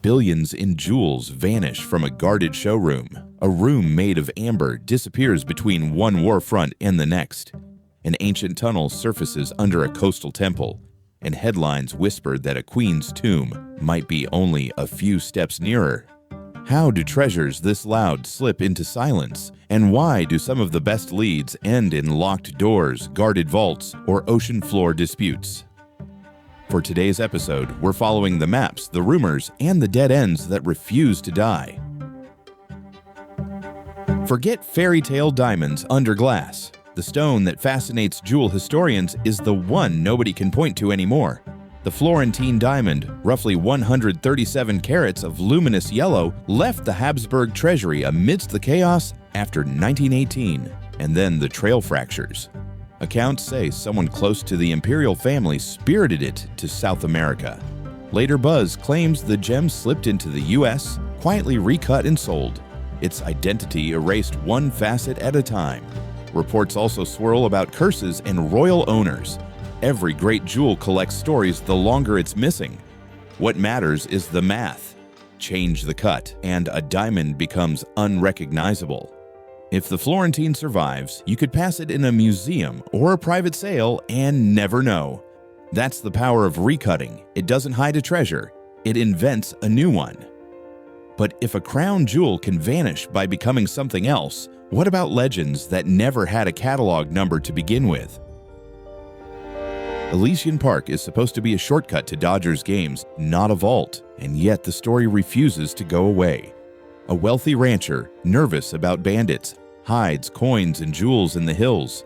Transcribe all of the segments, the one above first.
billions in jewels vanish from a guarded showroom. A room made of amber disappears between one war front and the next. An ancient tunnel surfaces under a coastal temple, and headlines whisper that a queen's tomb might be only a few steps nearer. How do treasures this loud slip into silence? And why do some of the best leads end in locked doors, guarded vaults, or ocean floor disputes? For today's episode, we're following the maps, the rumors, and the dead ends that refuse to die. Forget fairy tale diamonds under glass. The stone that fascinates jewel historians is the one nobody can point to anymore. The Florentine Diamond, roughly 137 carats of luminous yellow, left the Habsburg treasury amidst the chaos after 1918, and then the trail fractures. Accounts say someone close to the imperial family spirited it to South America. Later buzz claims the gem slipped into the US, quietly recut and sold. Its identity erased one facet at a time. Reports also swirl about curses and royal owners. Every great jewel collects stories the longer it's missing. What matters is the math. Change the cut, and a diamond becomes unrecognizable. If the Florentine survives, you could pass it in a museum or a private sale and never know. That's the power of recutting. It doesn't hide a treasure, it invents a new one. But if a crown jewel can vanish by becoming something else, what about legends that never had a catalog number to begin with? Elysian Park is supposed to be a shortcut to Dodgers games, not a vault, and yet the story refuses to go away. A wealthy rancher, nervous about bandits, hides coins and jewels in the hills.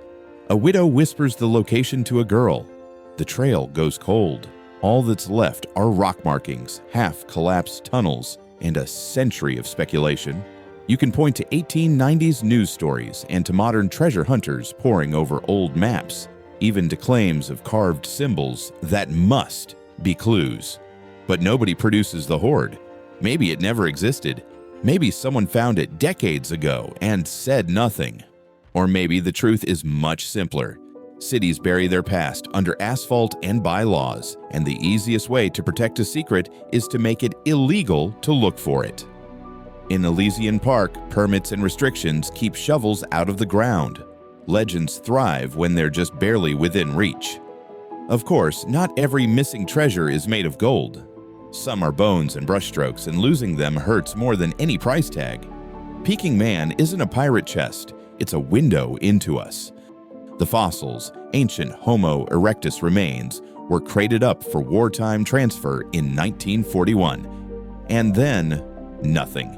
A widow whispers the location to a girl. The trail goes cold. All that's left are rock markings, half-collapsed tunnels, and a century of speculation. You can point to 1890s news stories and to modern treasure hunters poring over old maps, even to claims of carved symbols that must be clues. But nobody produces the hoard. Maybe it never existed. Maybe someone found it decades ago and said nothing. Or maybe the truth is much simpler. Cities bury their past under asphalt and bylaws, and the easiest way to protect a secret is to make it illegal to look for it. In Elysian Park, permits and restrictions keep shovels out of the ground. Legends thrive when they're just barely within reach. Of course, not every missing treasure is made of gold. Some are bones and brushstrokes, and losing them hurts more than any price tag. Peking Man isn't a pirate chest, it's a window into us. The fossils, ancient Homo erectus remains, were crated up for wartime transfer in 1941. And then, nothing.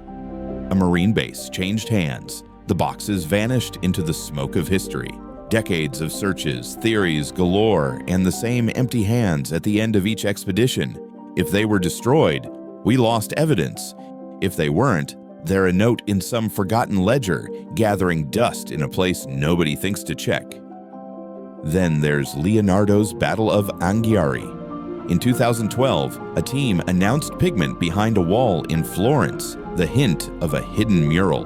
A marine base changed hands. The boxes vanished into the smoke of history. Decades of searches, theories galore, and the same empty hands at the end of each expedition. If they were destroyed, we lost evidence. If they weren't, they're a note in some forgotten ledger, gathering dust in a place nobody thinks to check. Then there's Leonardo's Battle of Anghiari. In 2012, a team announced pigment behind a wall in Florence, the hint of a hidden mural.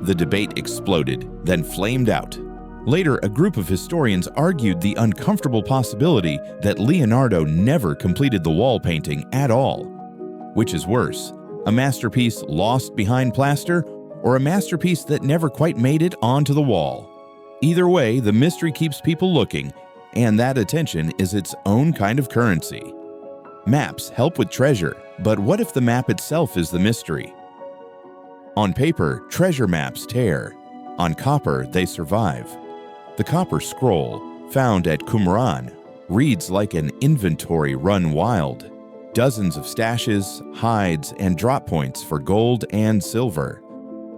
The debate exploded, then flamed out. Later, a group of historians argued the uncomfortable possibility that Leonardo never completed the wall painting at all. Which is worse, a masterpiece lost behind plaster, or a masterpiece that never quite made it onto the wall? Either way, the mystery keeps people looking, and that attention is its own kind of currency. Maps help with treasure, but what if the map itself is the mystery? On paper, treasure maps tear. On copper, they survive. The copper scroll, found at Qumran, reads like an inventory run wild. Dozens of stashes, hides, and drop points for gold and silver.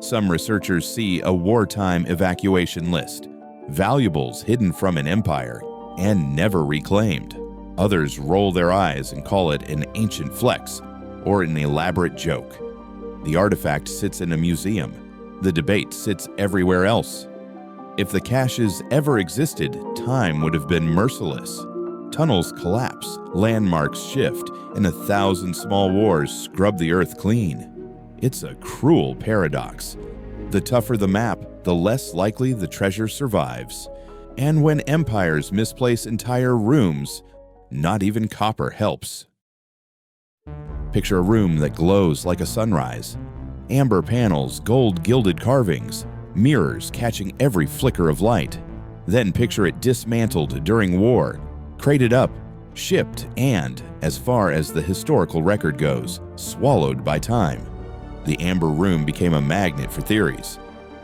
Some researchers see a wartime evacuation list, valuables hidden from an empire and never reclaimed. Others roll their eyes and call it an ancient flex or an elaborate joke. The artifact sits in a museum. The debate sits everywhere else. If the caches ever existed, time would have been merciless. Tunnels collapse, landmarks shift, and 1,000 small wars scrub the earth clean. It's a cruel paradox. The tougher the map, the less likely the treasure survives. And when empires misplace entire rooms, not even copper helps. Picture a room that glows like a sunrise. Amber panels, gold-gilded carvings, mirrors catching every flicker of light. Then picture it dismantled during war, crated up, shipped, and, as far as the historical record goes, swallowed by time. The amber room became a magnet for theories.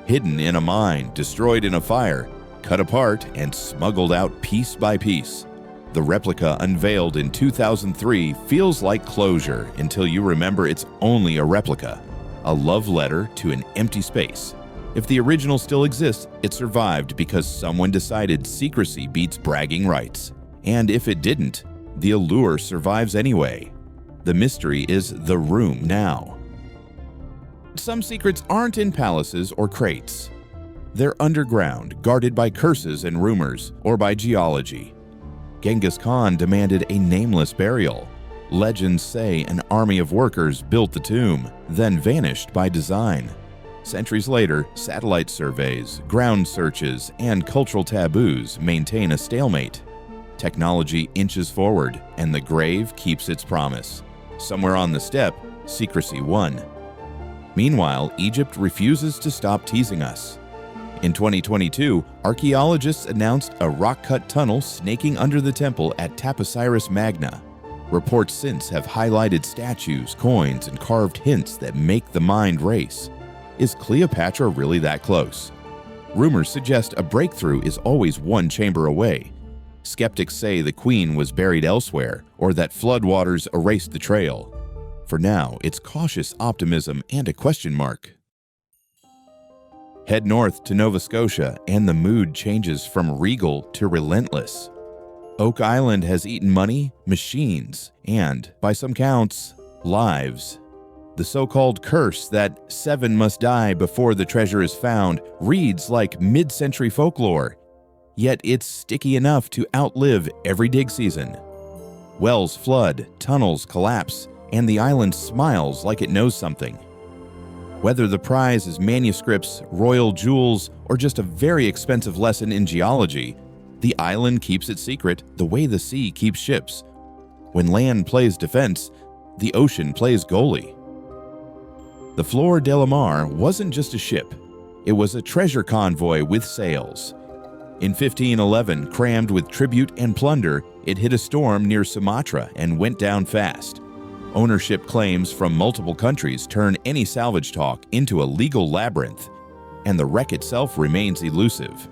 Hidden in a mine, destroyed in a fire, cut apart and smuggled out piece by piece. The replica unveiled in 2003 feels like closure until you remember it's only a replica, a love letter to an empty space. If the original still exists, it survived because someone decided secrecy beats bragging rights. And if it didn't, the allure survives anyway. The mystery is the room now. Some secrets aren't in palaces or crates. They're underground, guarded by curses and rumors, or by geology. Genghis Khan demanded a nameless burial. Legends say an army of workers built the tomb, then vanished by design. Centuries later, satellite surveys, ground searches, and cultural taboos maintain a stalemate. Technology inches forward, and the grave keeps its promise. Somewhere on the steppe, secrecy won. Meanwhile, Egypt refuses to stop teasing us. In 2022, archaeologists announced a rock-cut tunnel snaking under the temple at Taposiris Magna. Reports since have highlighted statues, coins, and carved hints that make the mind race. Is Cleopatra really that close? Rumors suggest a breakthrough is always one chamber away. Skeptics say the queen was buried elsewhere, or that floodwaters erased the trail. For now, it's cautious optimism and a question mark. Head north to Nova Scotia, and the mood changes from regal to relentless. Oak Island has eaten money, machines, and, by some counts, lives. The so-called curse that 7 must die before the treasure is found reads like mid-century folklore, yet it's sticky enough to outlive every dig season. Wells flood, tunnels collapse, and the island smiles like it knows something. Whether the prize is manuscripts, royal jewels, or just a very expensive lesson in geology, the island keeps its secret the way the sea keeps ships. When land plays defense, the ocean plays goalie. The Flor de la Mar wasn't just a ship. It was a treasure convoy with sails. In 1511, crammed with tribute and plunder, it hit a storm near Sumatra and went down fast. Ownership claims from multiple countries turn any salvage talk into a legal labyrinth, and the wreck itself remains elusive.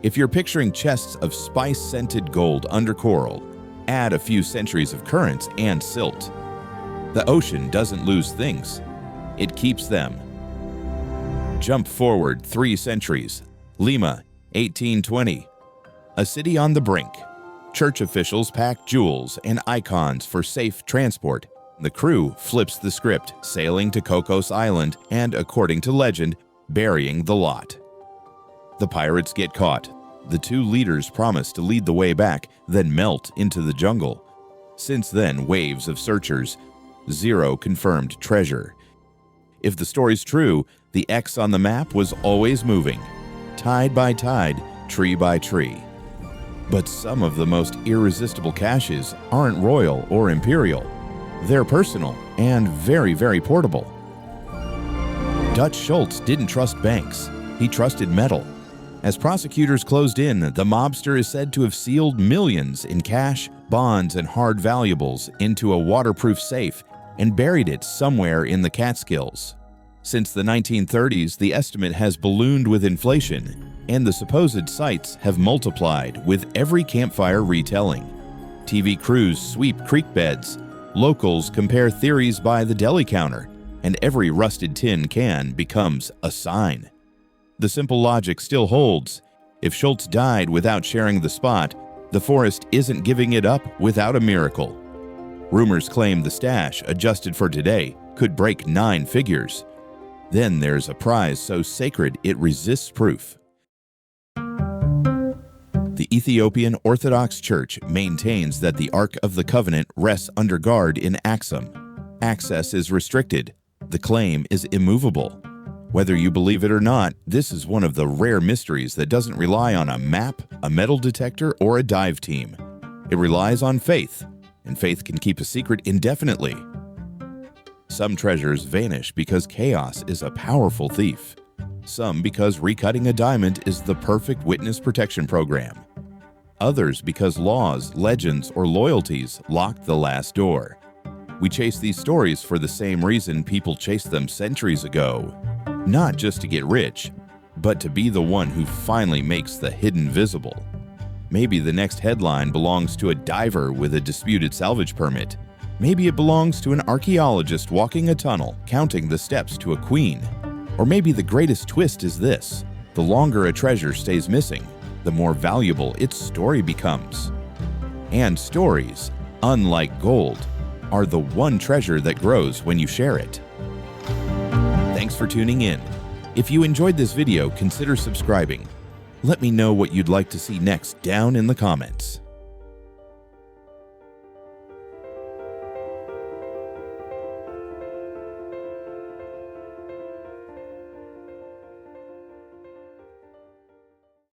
If you're picturing chests of spice-scented gold under coral, add a few centuries of currents and silt. The ocean doesn't lose things. It keeps them. Jump forward 3 centuries. Lima, 1820. A city on the brink. Church officials pack jewels and icons for safe transport. The crew flips the script, sailing to Cocos Island and, according to legend, burying the lot. The pirates get caught. The 2 leaders promise to lead the way back, then melt into the jungle. Since then, waves of searchers. 0 confirmed treasure. If the story's true, the X on the map was always moving. Tide by tide, tree by tree. But some of the most irresistible caches aren't royal or imperial. They're personal and very, very portable. Dutch Schultz didn't trust banks. He trusted metal. As prosecutors closed in, the mobster is said to have sealed millions in cash, bonds, and hard valuables into a waterproof safe and buried it somewhere in the Catskills. Since the 1930s, the estimate has ballooned with inflation, and the supposed sites have multiplied with every campfire retelling. TV crews sweep creek beds. Locals compare theories by the deli counter, and every rusted tin can becomes a sign. The simple logic still holds. If Schultz died without sharing the spot, the forest isn't giving it up without a miracle. Rumors claim the stash, adjusted for today, could break 9 figures. Then there's a prize so sacred it resists proof. The Ethiopian Orthodox Church maintains that the Ark of the Covenant rests under guard in Axum. Access is restricted. The claim is immovable. Whether you believe it or not, this is one of the rare mysteries that doesn't rely on a map, a metal detector, or a dive team. It relies on faith, and faith can keep a secret indefinitely. Some treasures vanish because chaos is a powerful thief. Some because recutting a diamond is the perfect witness protection program. Others because laws, legends, or loyalties locked the last door. We chase these stories for the same reason people chased them centuries ago. Not just to get rich, but to be the one who finally makes the hidden visible. Maybe the next headline belongs to a diver with a disputed salvage permit. Maybe it belongs to an archaeologist walking a tunnel, counting the steps to a queen. Or maybe the greatest twist is this: the longer a treasure stays missing, the more valuable its story becomes. And stories, unlike gold, are the one treasure that grows when you share it. Thanks for tuning in. If you enjoyed this video, consider subscribing. Let me know what you'd like to see next down in the comments.